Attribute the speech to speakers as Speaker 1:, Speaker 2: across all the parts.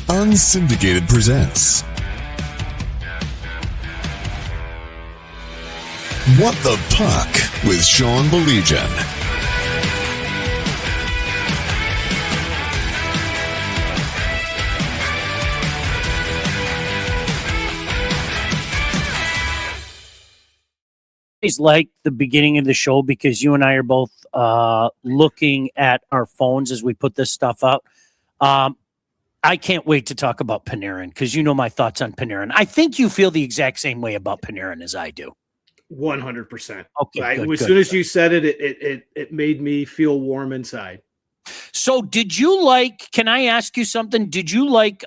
Speaker 1: Unsyndicated presents What the Puck with Sean Baligian.
Speaker 2: Like the beginning of the show because you and I are both looking at our phones as we put this stuff out. I can't wait to talk about Panarin because you know my thoughts on Panarin. I think you feel the exact same way about Panarin as I do.
Speaker 3: 100%.
Speaker 2: Okay,
Speaker 3: as soon as you said it, it made me feel warm inside.
Speaker 2: So did you like, can I ask you something? Did you like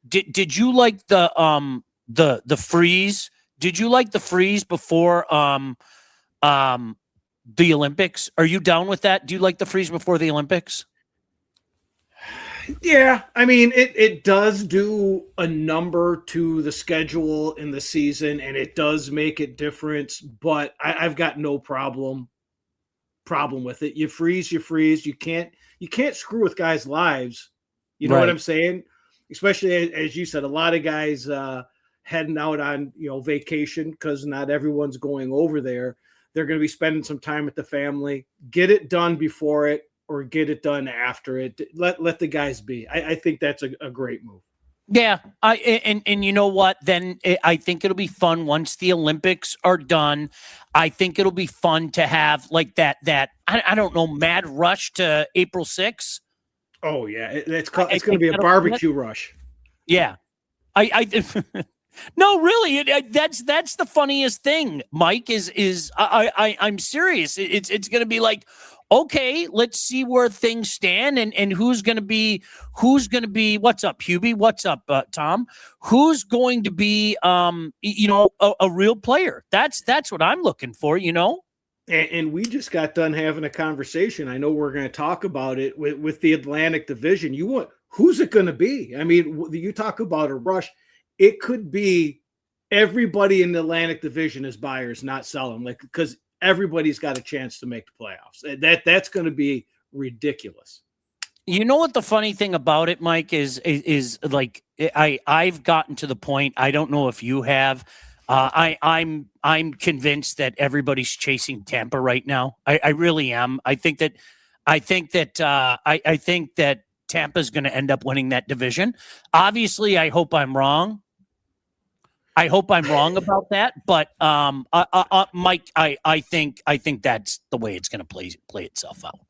Speaker 2: did you like the freeze? Did you like the freeze before the Olympics? Are you down with that? Do you like the freeze before the Olympics?
Speaker 3: Yeah, I mean, it does do a number to the schedule in the season, and it does make it different, but I've got no problem with it. You freeze. You can't screw with guys' lives. You know what I'm saying? Especially as you said, a lot of guys heading out on vacation because not everyone's going over there. They're going to be spending some time with the family. Get it done before it or get it done after it. Let the guys be. I think that's a great move.
Speaker 2: Yeah, and you know what? Then I think it'll be fun once the Olympics are done. I think it'll be fun to have like that I don't know, mad rush to April 6th.
Speaker 3: Oh yeah, it's going to be a barbecue rush.
Speaker 2: Yeah, No, really, that's the funniest thing, Mike. I'm serious. It's going to be like, okay, let's see where things stand and who's going to be. What's up, Hubie? What's up, Tom? Who's going to be a real player? That's what I'm looking for.
Speaker 3: And we just got done having a conversation. I know we're going to talk about it with the Atlantic Division. Who's it going to be? I mean, you talk about a rush. It could be everybody in the Atlantic Division is buyers, not selling, because everybody's got a chance to make the playoffs. That's going to be ridiculous.
Speaker 2: You know what the funny thing about it, Mike, is like I've gotten to the point. I don't know if you have. I'm convinced that everybody's chasing Tampa right now. I really am. I think that Tampa's going to end up winning that division. Obviously, I hope I'm wrong. I hope I'm wrong about that, but Mike, I think that's the way it's going to play itself out.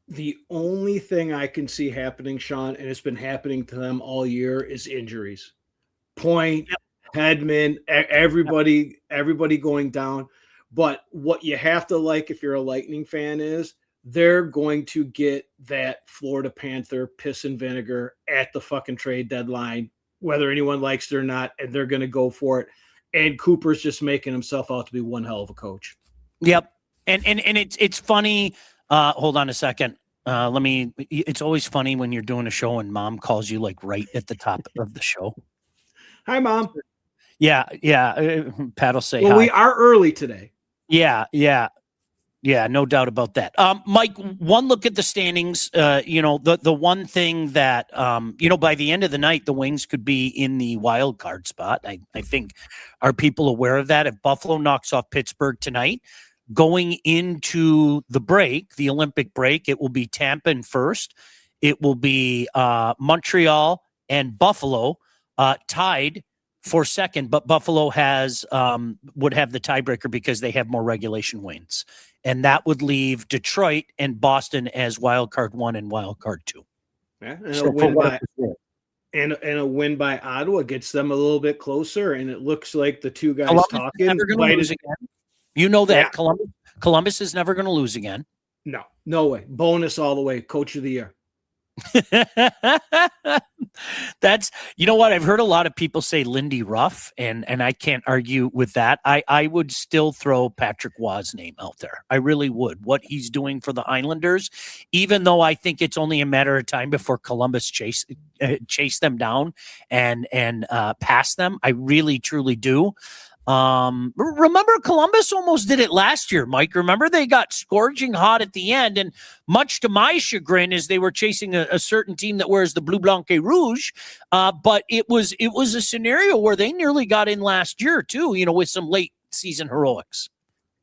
Speaker 3: The only thing I can see happening, Sean, and it's been happening to them all year, is injuries. Point, Hedman, everybody going down. But what you have to like if you're a Lightning fan is they're going to get that Florida Panther piss and vinegar at the fucking trade deadline, whether anyone likes it or not, and they're going to go for it. And Cooper's just making himself out to be one hell of a coach.
Speaker 2: Yep. And it's funny. Hold on a second. It's always funny when you're doing a show and mom calls you like right at the top of the show.
Speaker 3: Hi, Mom.
Speaker 2: Yeah. Pat will say,
Speaker 3: well,
Speaker 2: hi.
Speaker 3: We are early today.
Speaker 2: Yeah, no doubt about that. Mike, one look at the standings. The one thing that by the end of the night, the Wings could be in the wild card spot. I think, are people aware of that? If Buffalo knocks off Pittsburgh tonight, going into the break, the Olympic break, it will be Tampa in first. It will be Montreal and Buffalo tied for second, but Buffalo would have the tiebreaker because they have more regulation wins. And that would leave Detroit and Boston as wild card 1 and wild card 2.
Speaker 3: Yeah, and a win by Ottawa gets them a little bit closer, and it looks like the two guys talking.
Speaker 2: You know that. Yeah. Columbus is never going to lose again.
Speaker 3: No way. Bonus all the way. Coach of the year.
Speaker 2: That's, you know what, I've heard a lot of people say Lindy Ruff, and I can't argue with that. I would still throw Patrick Waugh's name out there. I really would. What he's doing for the Islanders, even though I think it's only a matter of time before Columbus chase them down and pass them. I really truly do. Remember Columbus almost did it last year, Mike. Remember they got scorching hot at the end, and much to my chagrin, as they were chasing a certain team that wears the blue, blanc, et rouge. But it was a scenario where they nearly got in last year too. With some late season heroics.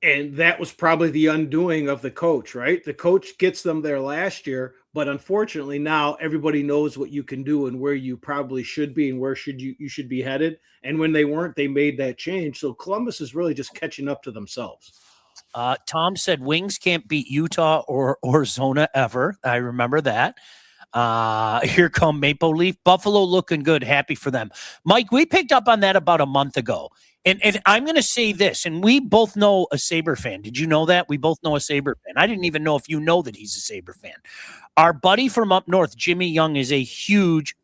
Speaker 3: And that was probably the undoing of the coach, right? The coach gets them there last year, but unfortunately now everybody knows what you can do and where you probably should be and where you should be headed. And when they weren't, they made that change. So Columbus is really just catching up to themselves.
Speaker 2: Tom said Wings can't beat Utah or Arizona ever. I remember that. Here come Maple Leaf. Buffalo looking good. Happy for them. Mike, we picked up on that about a month ago. And I'm going to say this, and we both know a Sabre fan. Did you know that? We both know a Sabre fan. I didn't even know if you know that he's a Sabre fan. Our buddy from up north, Jimmy Young, is a huge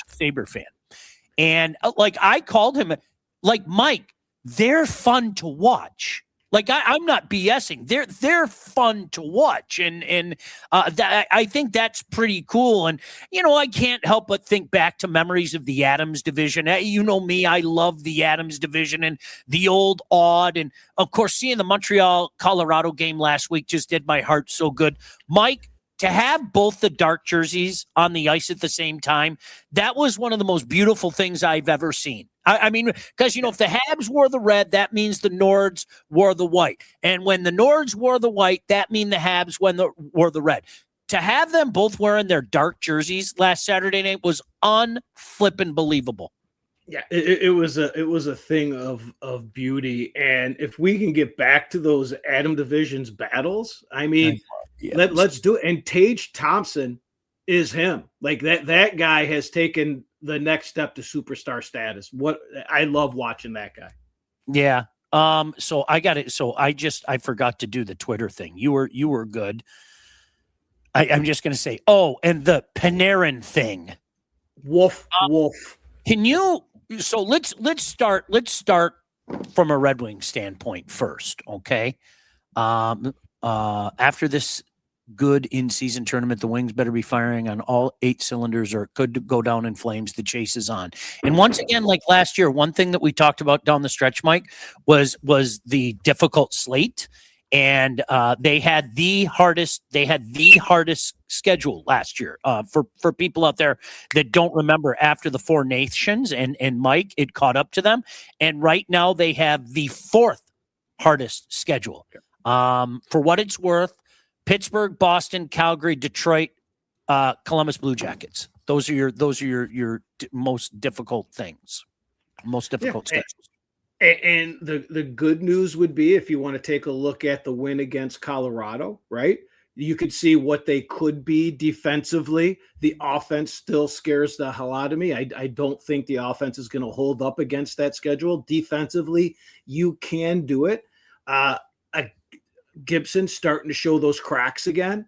Speaker 2: Sabre fan. And I called him, Mike, they're fun to watch. I'm not BSing. They're fun to watch, and I think that's pretty cool. And I can't help but think back to memories of the Adams division. You know me, I love the Adams division and the old odd, and of course seeing the Montreal Colorado game last week just did my heart so good. Mike, to have both the dark jerseys on the ice at the same time, that was one of the most beautiful things I've ever seen. I mean, because, if the Habs wore the red, that means the Nords wore the white. And when the Nords wore the white, that means the Habs wore the red. To have them both wearing their dark jerseys last Saturday night was unflippin' believable.
Speaker 3: Yeah, it was a thing of beauty. And if we can get back to those Adam Divisions battles, I mean, let's do it. And Tage Thompson is him. That guy has taken the next step to superstar status. I love watching that guy.
Speaker 2: Yeah. So I got it. So I forgot to do the Twitter thing. You were good. I'm just going to say, and the Panarin thing.
Speaker 3: Woof.
Speaker 2: Can you, so let's start from a Red Wings standpoint first. Okay. After this good in-season tournament, the Wings better be firing on all 8 cylinders or it could go down in flames. The chase is on. And once again, like last year, one thing that we talked about down the stretch, Mike, was the difficult slate. And they had the hardest schedule last year. For people out there that don't remember, after the 4 Nations and Mike, it caught up to them. And right now they have the 4th hardest schedule. For what it's worth, Pittsburgh, Boston, Calgary, Detroit, Columbus Blue Jackets. Those are your most difficult things. Most difficult schedules.
Speaker 3: And the good news would be, if you want to take a look at the win against Colorado, right? You could see what they could be defensively. The offense still scares the hell out of me. I don't think the offense is going to hold up against that schedule. Defensively, you can do it. Gibson starting to show those cracks again,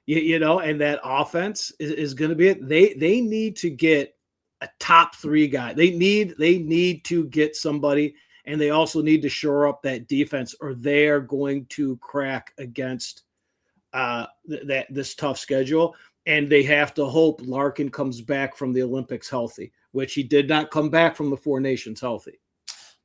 Speaker 3: and that offense is going to be it. They need to get a top 3 guy. They need to get somebody, and they also need to shore up that defense, or they are going to crack against this tough schedule. And they have to hope Larkin comes back from the Olympics healthy, which he did not come back from the 4 Nations healthy.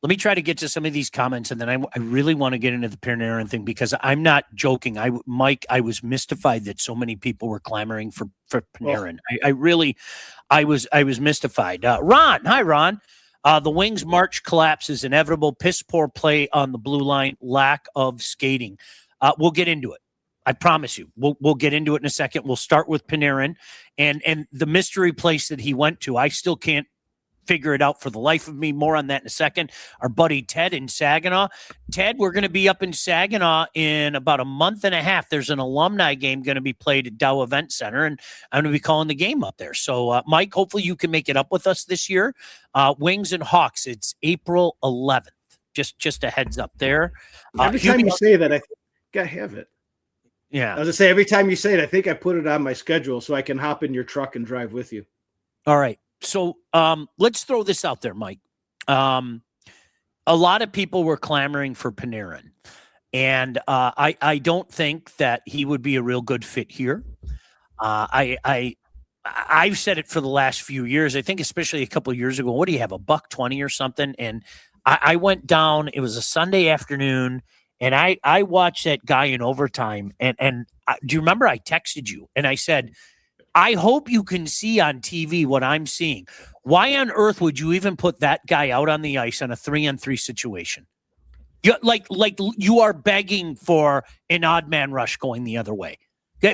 Speaker 2: Let me try to get to some of these comments, and then I really want to get into the Panarin thing, because I'm not joking. Mike, I was mystified that so many people were clamoring for Panarin. I was mystified. Ron, hi Ron. The Wings' March collapse is inevitable. Piss poor play on the blue line. Lack of skating. We'll get into it. I promise you. We'll get into it in a second. We'll start with Panarin and the mystery place that he went to. I still can't figure it out for the life of me. More on that in a second. Our buddy Ted in Saginaw. Ted, we're going to be up in Saginaw in about a month and a half. There's an alumni game going to be played at Dow Event Center, and I'm going to be calling the game up there. So, Mike, hopefully you can make it up with us this year. Wings and Hawks, it's April 11th. Just a heads up there.
Speaker 3: Every time you say that, I think I have it.
Speaker 2: Yeah.
Speaker 3: I was going to say, every time you say it, I think I put it on my schedule so I can hop in your truck and drive with you.
Speaker 2: All right. So let's throw this out there, Mike. A lot of people were clamoring for Panarin, and I don't think that he would be a real good fit here. I've said it for the last few years. I think especially a couple of years ago, what do you have, $120 or something? And I went down. It was a Sunday afternoon, and I watched that guy in overtime. And do you remember I texted you and I said, I hope you can see on TV what I'm seeing. Why on earth would you even put that guy out on the ice on a 3-on-3 situation? Like you are begging for an odd man rush going the other way.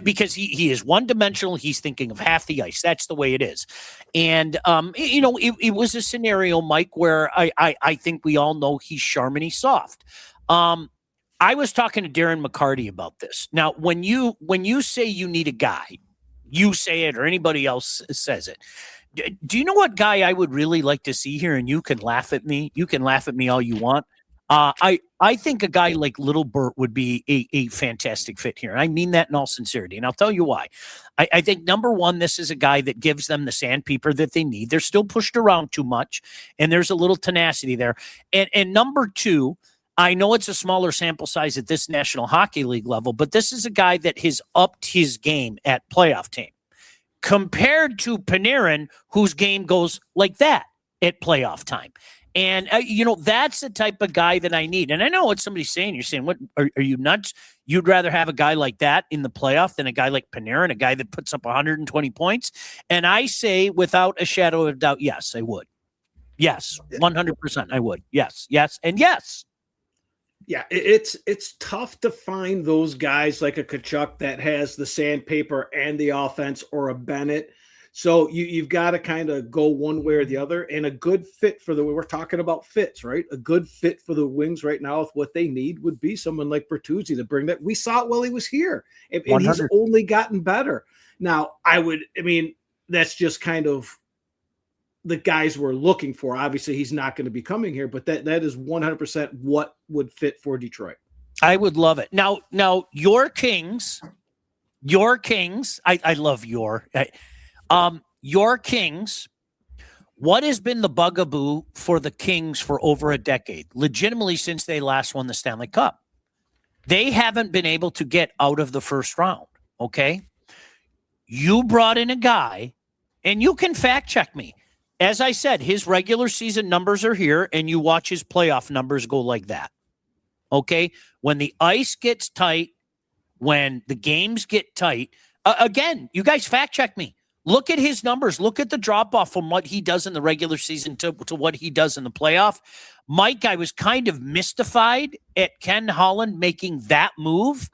Speaker 2: Because he is one-dimensional. He's thinking of half the ice. That's the way it is. And, it was a scenario, Mike, where I think we all know he's sharp and he's soft. I was talking to Darren McCarty about this. Now, when you say you need a guy, you say it or anybody else says it. Do you know what guy I would really like to see here? And you can laugh at me. You can laugh at me all you want. I think a guy like Little Bert would be a fantastic fit here. I mean that in all sincerity. And I'll tell you why. I think, number one, this is a guy that gives them the sandpaper that they need. They're still pushed around too much, and there's a little tenacity there. And number two, I know it's a smaller sample size at this National Hockey League level, but this is a guy that has upped his game at playoff time compared to Panarin, whose game goes like that at playoff time. And, that's the type of guy that I need. And I know what somebody's saying. You're saying, what are you nuts? You'd rather have a guy like that in the playoff than a guy like Panarin, a guy that puts up 120 points. And I say, without a shadow of doubt, yes, I would. Yes, 100% I would. Yes, and yes.
Speaker 3: Yeah, it's tough to find those guys like a Tkachuk that has the sandpaper and the offense, or a Bennett. So you've got to kind of go one way or the other. And a good fit for we're talking about fits, right? A good fit for the Wings right now with what they need would be someone like Bertuzzi to bring that. We saw it while he was here, and he's only gotten better. Now, that's just kind of the guys we're looking for. Obviously, he's not going to be coming here, but that is 100% what would fit for Detroit.
Speaker 2: I would love it. Now your Kings, I love your Kings, what has been the bugaboo for the Kings for over a decade, legitimately since they last won the Stanley Cup? They haven't been able to get out of the first round, okay? You brought in a guy, and you can fact check me. As I said, his regular season numbers are here, and you watch his playoff numbers go like that, okay? When the ice gets tight, when the games get tight, again, you guys fact check me. Look at his numbers. Look at the drop-off from what he does in the regular season to what he does in the playoff. Mike, I was kind of mystified at Ken Holland making that move.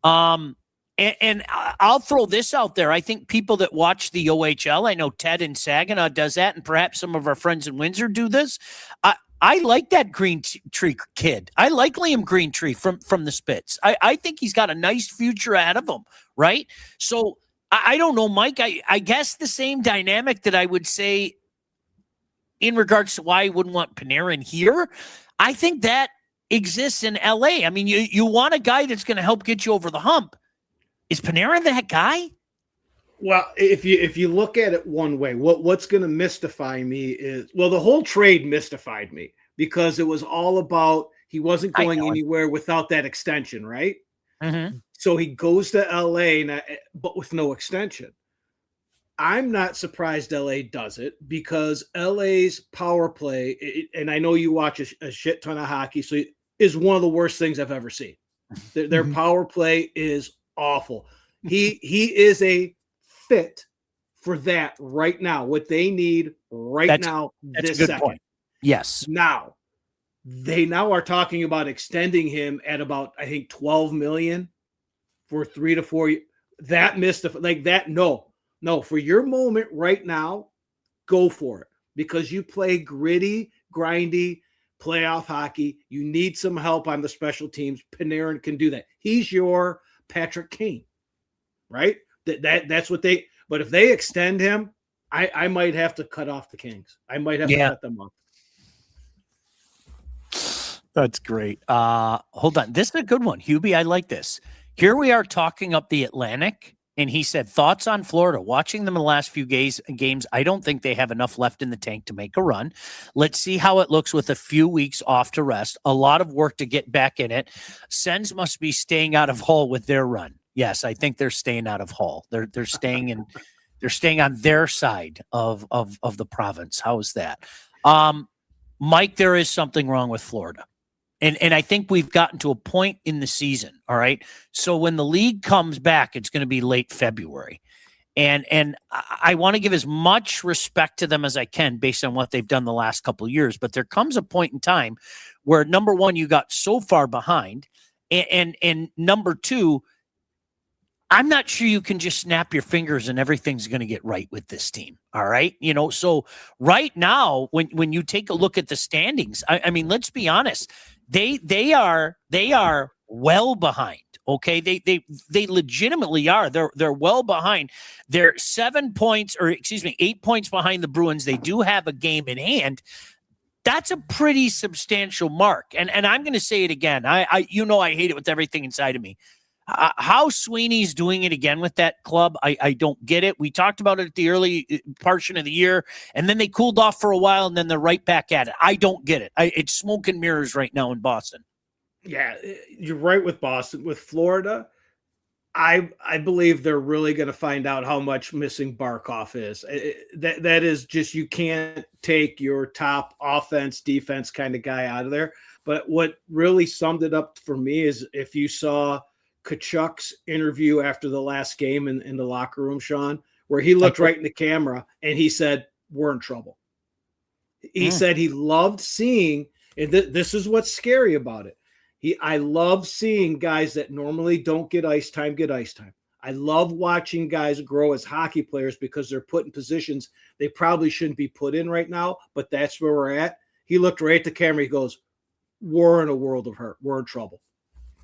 Speaker 2: And I'll throw this out there. I think people that watch the OHL, I know Ted in Saginaw does that, and perhaps some of our friends in Windsor do this. I like that Green Tree kid. I like Liam Greentree from the Spits. I think he's got a nice future ahead of him, right? So I don't know, Mike. I guess the same dynamic that I would say in regards to why I wouldn't want Panarin here, I think that exists in LA. I mean, you want a guy that's going to help get you over the hump. Is Panarin that guy?
Speaker 3: Well, if you look at it one way, what's going to mystify me is, well, the whole trade mystified me because it was all about he wasn't going anywhere without that extension, right?
Speaker 2: Mm-hmm.
Speaker 3: So he goes to LA, but with no extension. I'm not surprised LA does it because LA's power play, and I know you watch a shit ton of hockey, so is one of the worst things I've ever seen. Their power play is awful. He is a fit for that right now. What they need now, this second. Point.
Speaker 2: Yes.
Speaker 3: Now, they now are talking about extending him at about, I think, $12 million for 3 to 4 years. That missed like that. No, for your moment right now, go for it because you play gritty, grindy playoff hockey. You need some help on the special teams. Panarin can do that. He's your Patrick Kane, right? That's what they. But if they extend him, I might have to cut off the Kings. I might have to cut them off.
Speaker 2: That's great. Hold on. This is a good one. Hubie, I like this. Here we are talking up the Atlantic, and he said, thoughts on Florida. Watching them in the last few games, I don't think they have enough left in the tank to make a run. Let's see how it looks with a few weeks off to rest. A lot of work to get back in it. Sens must be staying out of Hull with their run. Yes, I think they're staying out of Hull. They're staying in. They're staying on their side of the province. How is that? Mike, there is something wrong with Florida. And I think we've gotten to a point in the season, all right? So when the league comes back, it's going to be late February. And I want to give as much respect to them as I can based on what they've done the last couple of years. But there comes a point in time where, number one, you got so far behind. And number two, I'm not sure you can just snap your fingers and everything's going to get right with this team. All right. So right now, when you take a look at the standings, I mean, let's be honest, they are well behind. Okay. They legitimately are. They're well behind. They're 8 points behind the Bruins. They do have a game in hand. That's a pretty substantial mark. And I'm going to say it again. I hate it with everything inside of me. How Sweeney's doing it again with that club, I don't get it. We talked about it at the early portion of the year, and then they cooled off for a while, and then they're right back at it. I don't get it. It's smoke and mirrors right now in Boston. Yeah,
Speaker 3: you're right with Boston. With Florida, I believe they're really going to find out how much missing Barkov is. That is just, you can't take your top offense, defense kind of guy out of there. But what really summed it up for me is if you saw Tkachuk's interview after the last game in the locker room, Sean, where he looked right in the camera and he said, "We're in trouble." He said he loved seeing, and this is what's scary about it. I love seeing guys that normally don't get ice time. I love watching guys grow as hockey players because they're put in positions they probably shouldn't be put in right now, but that's where we're at. He looked right at the camera. He goes, "We're in a world of hurt. We're in trouble."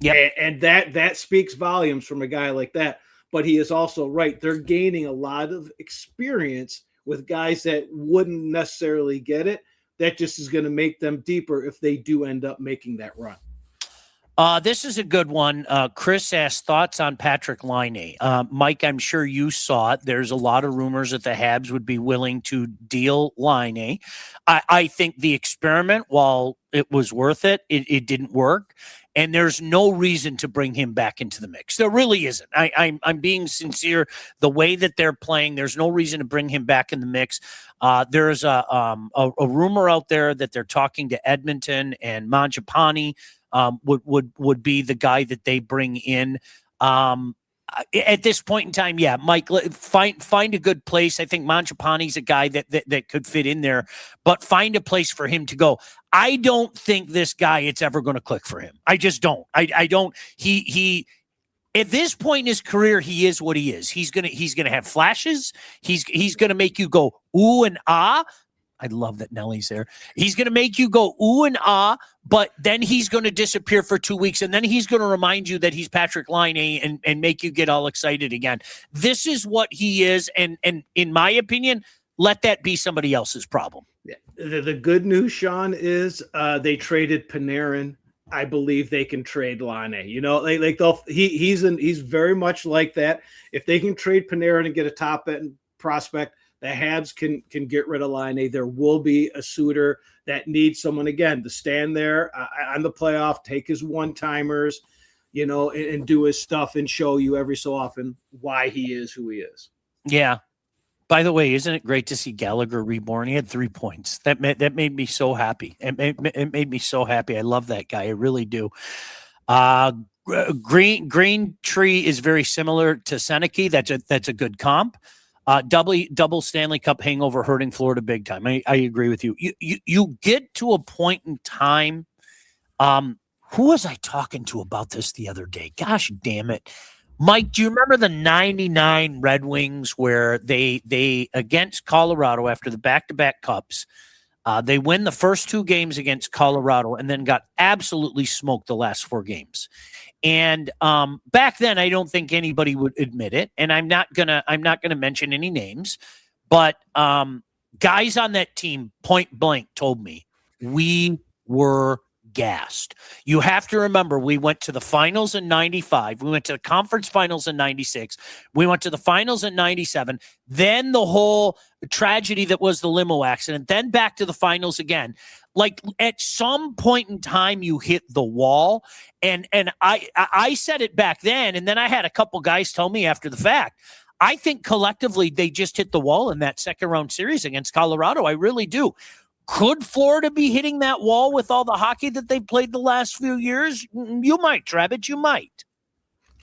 Speaker 3: Yeah, and that speaks volumes from a guy like that. But he is also right. They're gaining a lot of experience with guys that wouldn't necessarily get it. That just is going to make them deeper if they do end up making that run.
Speaker 2: This is a good one. Chris asked thoughts on Patrick Laine. Mike, I'm sure you saw it. There's a lot of rumors that the Habs would be willing to deal Laine. I think the experiment, while it was worth it, it didn't work. And there's no reason to bring him back into the mix. There really isn't. I'm being sincere. The way that they're playing, there's no reason to bring him back in the mix. There's a rumor out there that they're talking to Edmonton, and Mangiapane would be the guy that they bring in. At this point in time, yeah, Mike, find a good place. I think Mangiapane's a guy that could fit in there, but find a place for him to go. I don't think this guy, it's ever going to click for him. I just don't. I don't. He at this point in his career, he is what he is. He's gonna have flashes. He's gonna make you go ooh and ah. I love that Nellie's there. He's going to make you go ooh and ah, but then he's going to disappear for 2 weeks, and then he's going to remind you that he's Patrick Laine and make you get all excited again. This is what he is, and in my opinion, let that be somebody else's problem.
Speaker 3: Yeah. The good news, Sean, is they traded Panarin. I believe they can trade Laine. He's very much like that. If they can trade Panarin and get a top end prospect, the Habs can get rid of Laine. There will be a suitor that needs someone, again, to stand there on the playoff, take his one-timers, and do his stuff and show you every so often why he is who he is.
Speaker 2: Yeah. By the way, isn't it great to see Gallagher reborn? He had 3 points. That made me so happy. It made me so happy. I love that guy. I really do. Green Tree is very similar to Seneke. That's a good comp. Double Stanley Cup hangover hurting Florida big time. I agree with you. You get to a point in time. Who was I talking to about this the other day? Gosh damn it. Mike, do you remember the 99 Red Wings where they against Colorado after the back-to-back cups, they win the first 2 games against Colorado and then got absolutely smoked the last 4 games. And back then, I don't think anybody would admit it, and I'm not gonna mention any names, but guys on that team point blank told me we were gassed. You have to remember, we went to the finals in 95. We went to the conference finals in 96. We went to the finals in 97. Then the whole tragedy that was the limo accident. Then back to the finals again. Like at some point in time, you hit the wall. And I said it back then. And then I had a couple guys tell me after the fact, I think collectively they just hit the wall in that second round series against Colorado. I really do. Could Florida be hitting that wall with all the hockey that they've played the last few years? You might, Travis. You might.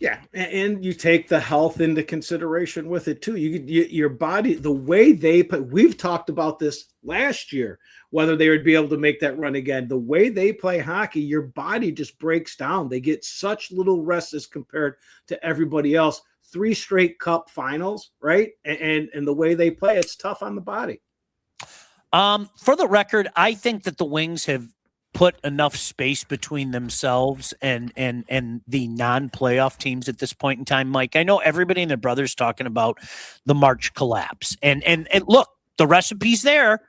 Speaker 3: Yeah, and you take the health into consideration with it too. Your body, the way they play. We've talked about this last year, whether they would be able to make that run again. The way they play hockey, your body just breaks down. They get such little rest as compared to everybody else. 3 straight Cup finals, right? And the way they play, it's tough on the body.
Speaker 2: For the record, I think that the Wings have put enough space between themselves and the non-playoff teams at this point in time. Mike, I know everybody and their brother's talking about the March collapse. And look, the recipe's there.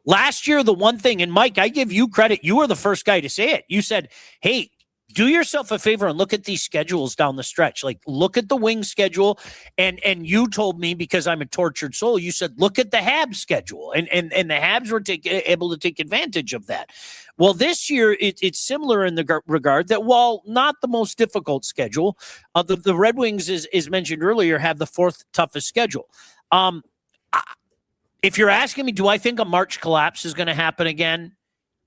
Speaker 2: Last year, the one thing, and Mike, I give you credit. You were the first guy to say it. You said, hey, do yourself a favor and look at these schedules down the stretch. Like, look at the Wings schedule. And you told me, because I'm a tortured soul, you said, look at the Habs schedule. And the Habs were able to take advantage of that. Well, this year, it's similar in the regard that while not the most difficult schedule, the Red Wings, as mentioned earlier, have the 4th toughest schedule. If you're asking me, do I think a March collapse is going to happen again?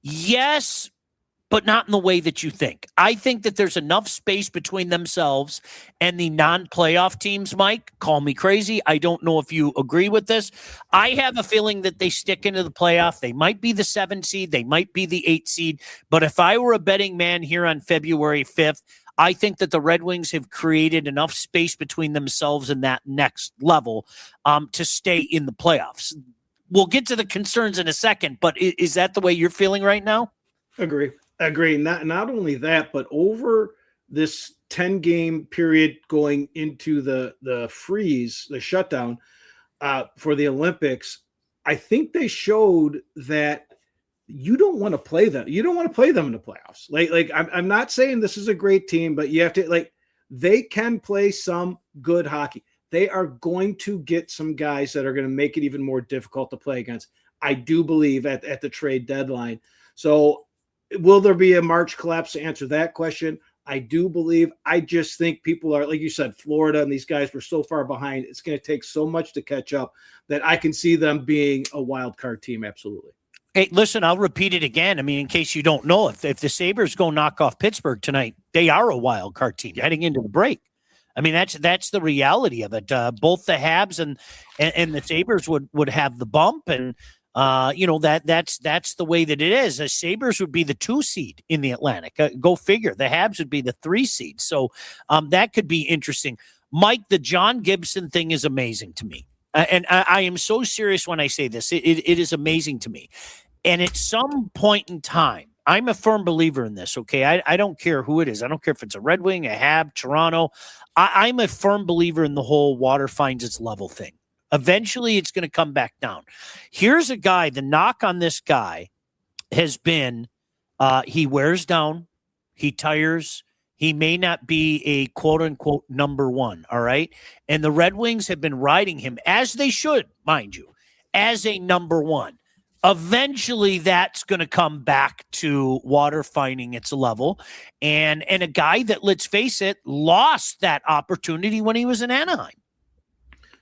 Speaker 2: Yes, but not in the way that you think. I think that there's enough space between themselves and the non-playoff teams, Mike. Call me crazy. I don't know if you agree with this. I have a feeling that they stick into the playoff. They might be the 7 seed. They might be the 8 seed. But if I were a betting man here on February 5th, I think that the Red Wings have created enough space between themselves and that next level to stay in the playoffs. We'll get to the concerns in a second, but is that the way you're feeling right now?
Speaker 3: Agree. Not only that, but over this 10-game period going into the freeze, the shutdown for the Olympics, I think they showed that you don't want to play them. You don't want to play them in the playoffs. Like I'm not saying this is a great team, but you have to, they can play some good hockey. They are going to get some guys that are going to make it even more difficult to play against. I do believe at the trade deadline. So will there be a March collapse to answer that question? I do believe. I just think people are, like you said, Florida and these guys were so far behind. It's going to take so much to catch up that I can see them being a wild card team. Absolutely.
Speaker 2: Hey, listen, I'll repeat it again. I mean, in case you don't know, if the Sabres go knock off Pittsburgh tonight, they are a wild card team heading into the break. I mean, that's the reality of it. Both the Habs and the Sabres would have the bump, and that's the way that it is. The Sabres would be the 2 seed in the Atlantic. Go figure. The Habs would be the 3 seed. So that could be interesting. Mike, the John Gibson thing is amazing to me. And I am so serious when I say this. It is amazing to me. And at some point in time, I'm a firm believer in this, okay? I don't care who it is. I don't care if it's a Red Wing, a Hab, Toronto. I'm a firm believer in the whole water finds its level thing. Eventually, it's going to come back down. Here's a guy. The knock on this guy has been he wears down, he tires, he may not be a quote-unquote number 1, all right? And the Red Wings have been riding him, as they should, mind you, as a number 1. Eventually, that's going to come back to water finding its level. And a guy that, let's face it, lost that opportunity when he was in Anaheim.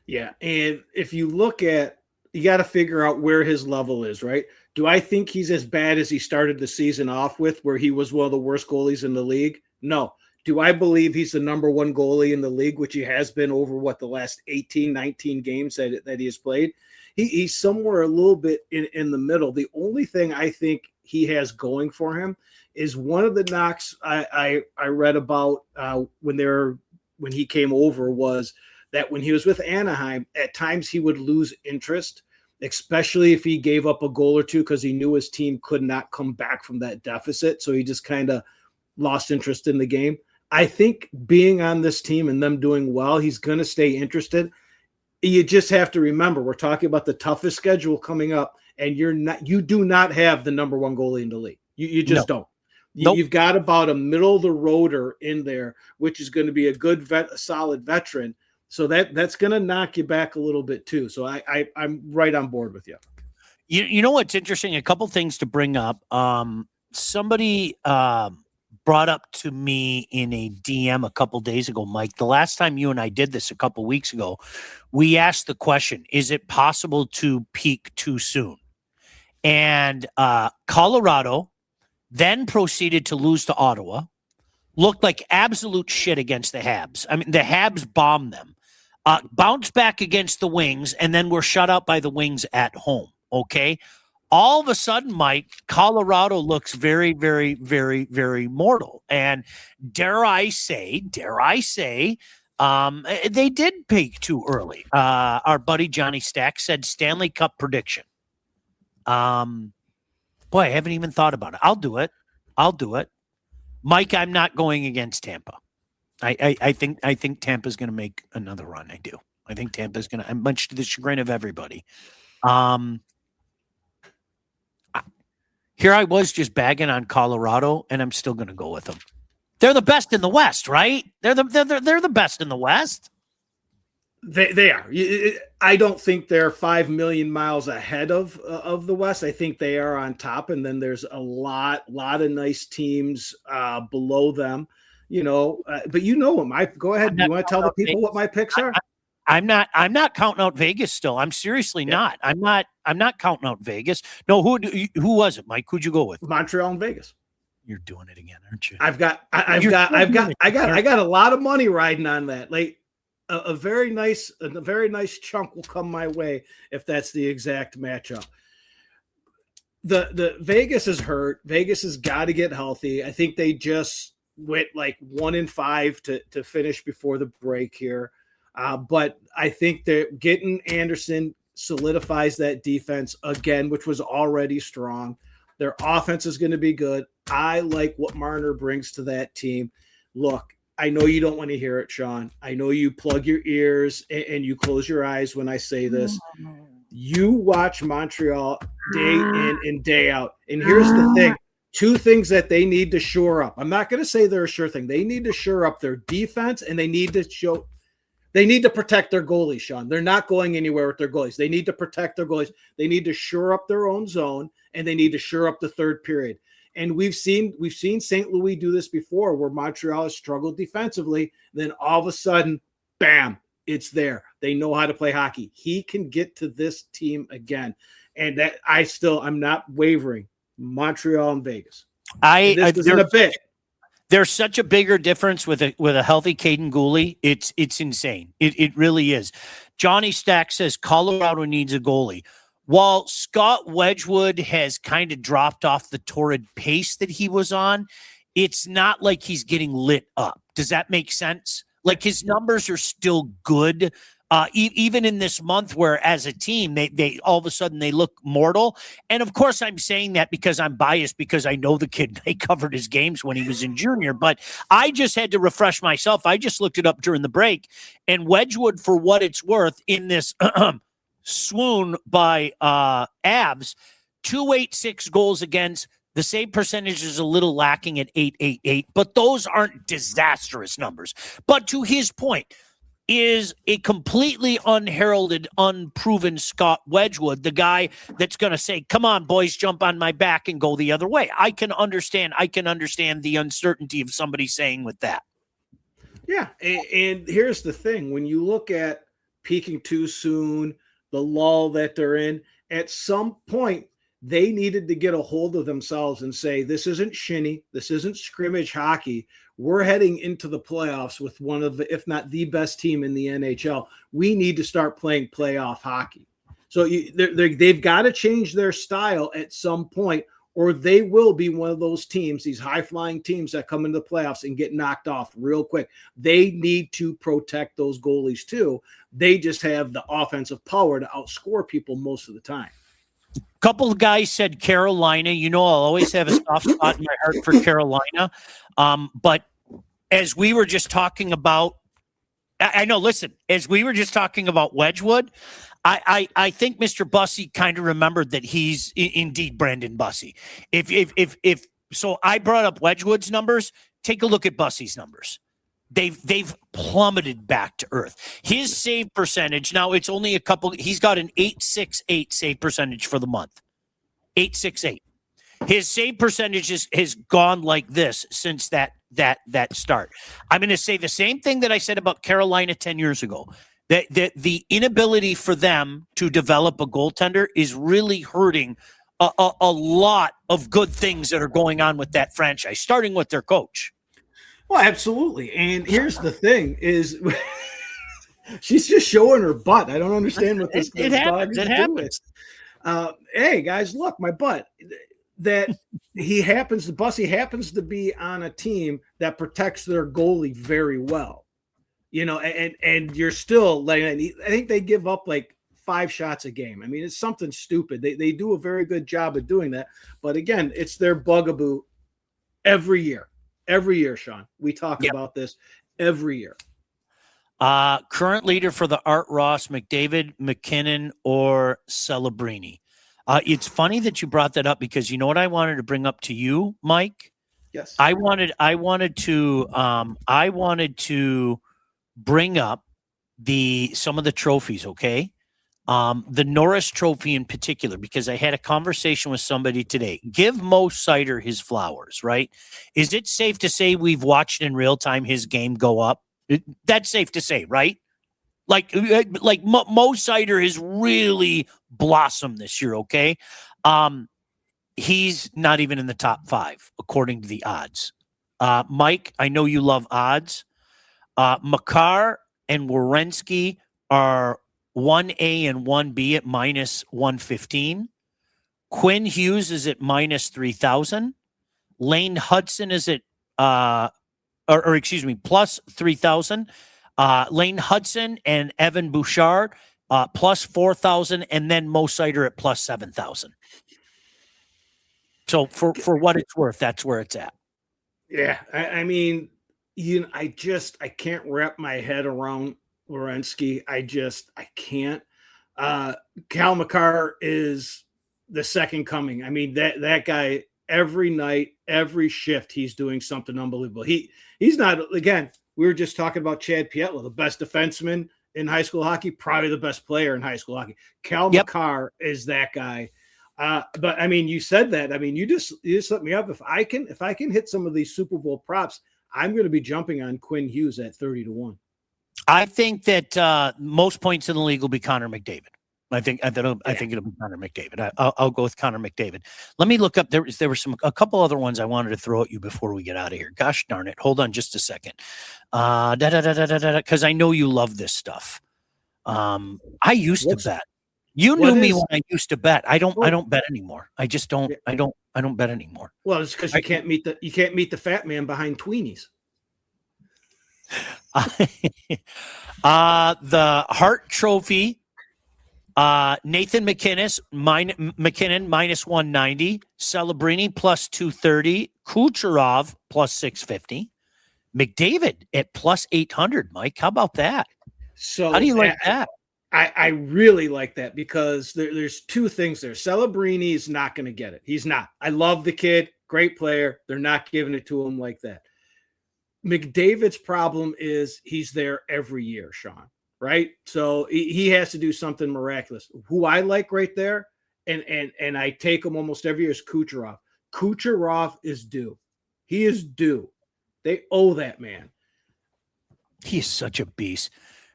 Speaker 3: Yeah, and if you look at, you got to figure out where his level is, right? Do I think he's as bad as he started the season off with, where he was one of the worst goalies in the league? No. Do I believe he's the number 1 goalie in the league, which he has been over, the last 18, 19 games that he has played? He's somewhere a little bit in the middle. The only thing I think he has going for him is one of the knocks I read about when he came over was that when he was with Anaheim, at times he would lose interest, especially if he gave up a goal or two because he knew his team could not come back from that deficit. So he just kind of lost interest in the game. I think being on this team and them doing well, he's going to stay interested. You just have to remember, we're talking about the toughest schedule coming up, and you do not have the number 1 goalie in the league. You just don't.
Speaker 2: Nope.
Speaker 3: You've got about a middle of the roader in there, which is going to be a solid veteran. So that's going to knock you back a little bit too. So I'm right on board with you.
Speaker 2: You know what's interesting? A couple things to bring up. Somebody brought up to me in a DM a couple days ago, Mike, the last time you and I did this a couple weeks ago, we asked the question, is it possible to peak too soon? And Colorado then proceeded to lose to Ottawa, looked like absolute shit against the Habs. I mean, the Habs bombed them, bounced back against the Wings, and then were shut out by the Wings at home, okay? All of a sudden, Mike, Colorado looks very, very, very, very mortal. And dare I say, they did peak too early. Our buddy Johnny Stack said Stanley Cup prediction. Boy, I haven't even thought about it. I'll do it. Mike, I'm not going against Tampa. I think Tampa's going to make another run. I do. I think Tampa's going to, much to the chagrin of everybody. Here I was just bagging on Colorado, and I'm still going to go with them. They're the best in the West, right? They're the best in the West.
Speaker 3: They are. I don't think they're 5 million miles ahead of the West. I think they are on top, and then there's a lot of nice teams below them. But what go ahead. You want to tell the people what my picks are?
Speaker 2: I'm not counting out Vegas still. I'm seriously not. I'm not counting out Vegas. No, who was it, Mike? Who'd you go with?
Speaker 3: Montreal and Vegas.
Speaker 2: You're doing it again, aren't you?
Speaker 3: I got a lot of money riding on that. Like a very nice chunk will come my way if that's the exact matchup. The Vegas is hurt. Vegas has got to get healthy. I think they just went like 1-5 to finish before the break here. But I think that getting Anderson solidifies that defense again, which was already strong. Their offense is going to be good. I like what Marner brings to that team. Look, I know you don't want to hear it, Sean. I know you plug your ears and you close your eyes when I say this. You watch Montreal day in and day out. And here's the thing. 2 things that they need to shore up. I'm not going to say they're a sure thing. They need to shore up their defense, and they need to protect their goalies, Sean. They're not going anywhere with their goalies. They need to protect their goalies. They need to shore up their own zone, and they need to shore up the third period. And we've seen St. Louis do this before, where Montreal has struggled defensively. Then all of a sudden, bam, it's there. They know how to play hockey. He can get to this team again. And that I'm not wavering. Montreal and Vegas. This isn't a bit.
Speaker 2: There's such a bigger difference with a healthy Caden Gooley. It's insane. It really is. Johnny Stack says Colorado needs a goalie. While Scott Wedgwood has kind of dropped off the torrid pace that he was on, it's not like he's getting lit up. Does that make sense? Like his numbers are still good. Even in this month where as a team, they all of a sudden they look mortal. And of course I'm saying that because I'm biased because I know the kid, they covered his games when he was in junior, but I just had to refresh myself. I just looked it up during the break, and Wedgwood, for what it's worth, in this swoon by Avs, 286 goals against. The save percentage is a little lacking at 888, but those aren't disastrous numbers. But to his point, is a completely unheralded, unproven Scott Wedgwood, the guy that's going to say, come on, boys, jump on my back and go the other way. I can understand the uncertainty of somebody saying with that.
Speaker 3: Yeah, and here's the thing. When you look at peaking too soon, the lull that they're in, at some point, they needed to get a hold of themselves and say, this isn't shinny. This isn't scrimmage hockey. We're heading into the playoffs with one of the, if not the best team in the NHL. We need to start playing playoff hockey. So they've got to change their style at some point, or they will be one of those teams, these high-flying teams that come into the playoffs and get knocked off real quick. They need to protect those goalies too. They just have the offensive power to outscore people most of the time.
Speaker 2: Couple of guys said Carolina. You know, I'll always have a soft spot in my heart for Carolina. But as we were just talking about, I know, listen, as we were just talking about Wedgwood, I think Mr. Bussey kind of remembered that he's indeed Brandon Bussey. If so, I brought up Wedgwood's numbers. Take a look at Bussey's numbers. They've plummeted back to earth. His save percentage, now it's only a couple, he's got an 868 save percentage for the month. 868. His save percentage has gone like this since that start. I'm going to say the same thing that I said about Carolina 10 years ago. That the inability for them to develop a goaltender is really hurting a lot of good things that are going on with that franchise, starting with their coach.
Speaker 3: Well, absolutely. And here's the thing is she's just showing her butt. I don't understand what this dog is doing. Hey, guys, look, my butt. That he happens to be on a team that protects their goalie very well. And you're still letting – I think they give up like 5 shots a game. I mean, it's something stupid. They do a very good job of doing that. But, again, it's their bugaboo every year. Every year, Sean. We talk about this every year.
Speaker 2: Current leader for the Art Ross, McDavid, McKinnon, or Celebrini. It's funny that you brought that up because you know what I wanted to bring up to you, Mike?
Speaker 3: Yes.
Speaker 2: I wanted to bring up some of the trophies, okay? The Norris Trophy in particular, because I had a conversation with somebody today. Give Mo Seider his flowers, right? Is it safe to say we've watched in real time his game go up? That's safe to say, right? Like Mo Seider has really blossomed this year, okay? He's not even in the top 5, according to the odds. Mike, I know you love odds. Makar and Werenski are 1A and 1B at minus 115. Quinn Hughes is at minus 3,000. Lane Hudson is at, plus 3,000. Lane Hudson and Evan Bouchard plus 4,000, and then Mo Seider at plus 7,000. So for what it's worth, that's where it's at.
Speaker 3: Yeah, I mean, I can't wrap my head around Werenski. I can't. Cal Makar is the second coming. I mean, that guy every night, every shift, he's doing something unbelievable. He's not, again, we were just talking about Chad Pietla, the best defenseman in high school hockey, probably the best player in high school hockey. Cal Makar is that guy. But I mean, you said that. I mean, you just let me up. If I can hit some of these Super Bowl props, I'm going to be jumping on Quinn Hughes at 30-1.
Speaker 2: I think that most points in the league will be Connor McDavid. I think it'll be Connor McDavid. I'll go with Connor McDavid. Let me look up. There were a couple other ones I wanted to throw at you before we get out of here. Gosh darn it! Hold on just a second. Because I know you love this stuff. I used to bet. You knew me when I used to bet. I don't bet anymore. I just don't. I don't bet anymore.
Speaker 3: Well, it's because you can't meet the fat man behind tweenies.
Speaker 2: The Hart Trophy. Nathan McKinnon minus 190, Celebrini plus 230, Kucherov plus 650, McDavid at plus 800. Mike, how about that?
Speaker 3: So
Speaker 2: how do you like that?
Speaker 3: I really like that because there's two things there. Celebrini is not going to get it. He's not. I love the kid, great player. They're not giving it to him like that. McDavid's problem is he's there every year, Sean. Right. So he has to do something miraculous. Who I like right there, and I take him almost every year is Kucherov. Kucherov is due. He is due. They owe that man.
Speaker 2: He is such a beast.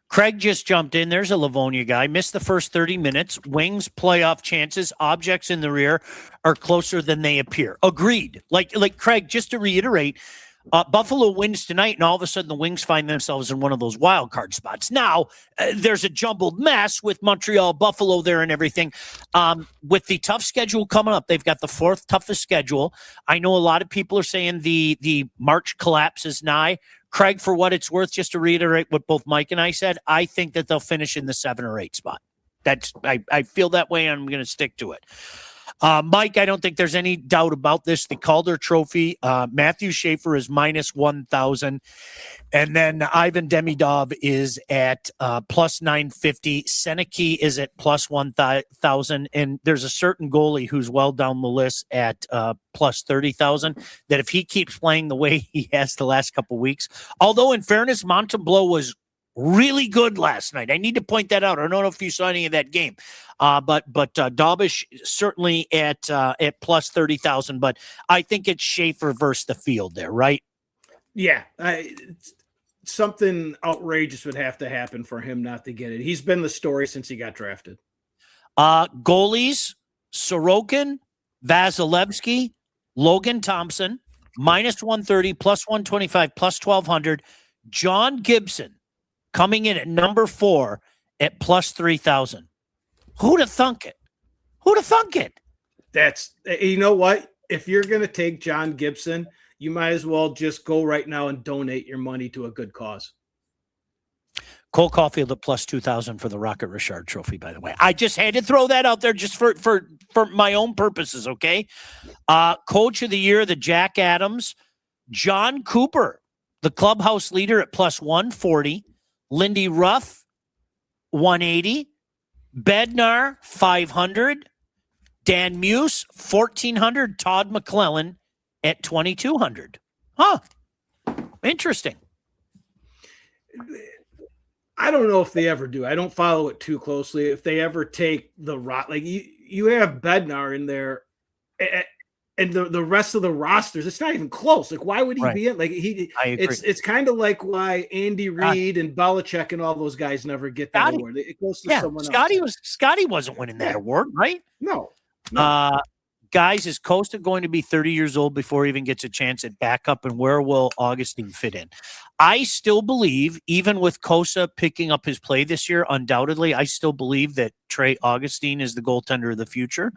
Speaker 2: Craig just jumped in. There's a Livonia guy. Missed the first 30 minutes. Wings playoff chances. Objects in the rear are closer than they appear. Agreed. Like Craig, just to reiterate, Buffalo wins tonight, and all of a sudden the Wings find themselves in one of those wild card spots. Now, there's a jumbled mess with Montreal, Buffalo there and everything. With the tough schedule coming up, they've got the 4th toughest schedule. I know a lot of people are saying the March collapse is nigh. Craig, for what it's worth, just to reiterate what both Mike and I said, I think that they'll finish in the 7 or 8 spot. I feel that way, and I'm going to stick to it. Mike, I don't think there's any doubt about this. The Calder Trophy, Matthew Schaefer is minus 1,000. And then Ivan Demidov is at plus 950. Seneke is at plus 1,000. And there's a certain goalie who's well down the list at plus 30,000 that if he keeps playing the way he has the last couple of weeks, although in fairness, Montembeault was really good last night. I need to point that out. I don't know if you saw any of that game. But Dobish certainly at plus 30,000. But I think it's Schaefer versus the field there, right?
Speaker 3: Yeah. Something outrageous would have to happen for him not to get it. He's been the story since he got drafted.
Speaker 2: Goalies, Sorokin, Vasilevsky, Logan Thompson, minus 130, plus 125, plus 1,200. John Gibson coming in at number 4 at plus 3,000. Who'd have thunk it? Who'd have thunk it?
Speaker 3: That's, you know what? If you're going to take John Gibson, you might as well just go right now and donate your money to a good cause.
Speaker 2: Cole Caulfield at plus 2,000 for the Rocket Richard Trophy, by the way. I just had to throw that out there just for my own purposes, okay? Coach of the Year, the Jack Adams. John Cooper, the clubhouse leader at plus 140. Lindy Ruff, 180. Bednar, 500. Dan Muse, 1,400. Todd McClellan at 2,200. Huh. Interesting.
Speaker 3: I don't know if they ever do. I don't follow it too closely. If they ever take the like you have Bednar in there, and the rest of the rosters, it's not even close. Like, why would he be in? Like, it's kind of like why Andy Reid and Belichick and all those guys never get that award. It goes to someone else.
Speaker 2: Scotty wasn't winning that award, right?
Speaker 3: No.
Speaker 2: Guys, is Costa going to be 30 years old before he even gets a chance at backup? And where will Augustine fit in? I still believe, even with Costa picking up his play this year, undoubtedly, I still believe that Trey Augustine is the goaltender of the future.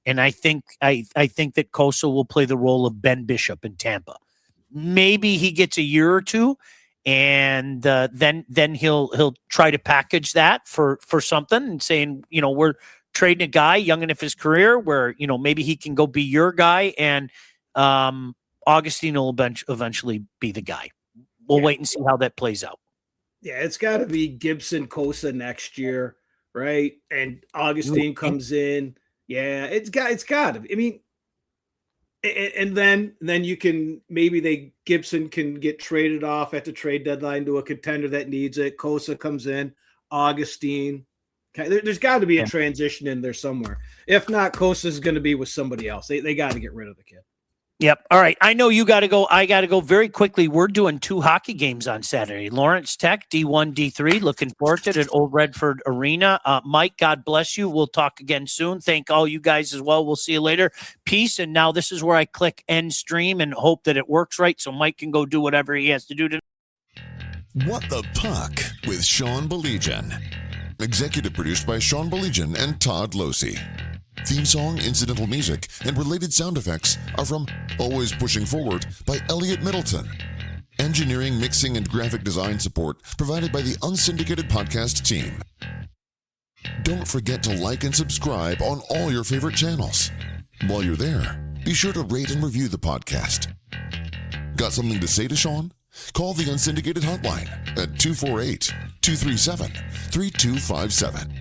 Speaker 2: And I think that Costa will play the role of Ben Bishop in Tampa. Maybe he gets a year or two, and then he'll try to package that for something and saying, we're trading a guy young enough his career where, maybe he can go be your guy, and Augustine will eventually be the guy. We'll wait and see how that plays out.
Speaker 3: Yeah, it's got to be Gibson Costa next year, right? And Augustine comes in. Yeah, it's got to be. I mean, and then you can Gibson can get traded off at the trade deadline to a contender that needs it. Costa comes in, Augustine. There's got to be a transition in there somewhere. If not, Costa's going to be with somebody else. They got to get rid of the kid.
Speaker 2: Yep. All right. I know you got to go. I got to go very quickly. We're doing 2 hockey games on Saturday. Lawrence Tech, D1, D3. Looking forward to it at Old Redford Arena. Mike, God bless you. We'll talk again soon. Thank all you guys as well. We'll see you later. Peace. And now this is where I click end stream and hope that it works right so Mike can go do whatever he has to do today.
Speaker 1: What the Puck with Sean Baligian. Executive produced by Sean Baligian and Todd Losey. Theme song, incidental music, and related sound effects are from Always Pushing Forward by Elliot Middleton. Engineering, mixing, and graphic design support provided by the Unsyndicated Podcast team. Don't forget to like and subscribe on all your favorite channels. While you're there, be sure to rate and review the podcast. Got something to say to Sean? Call the Unsyndicated hotline at 248-237-3257.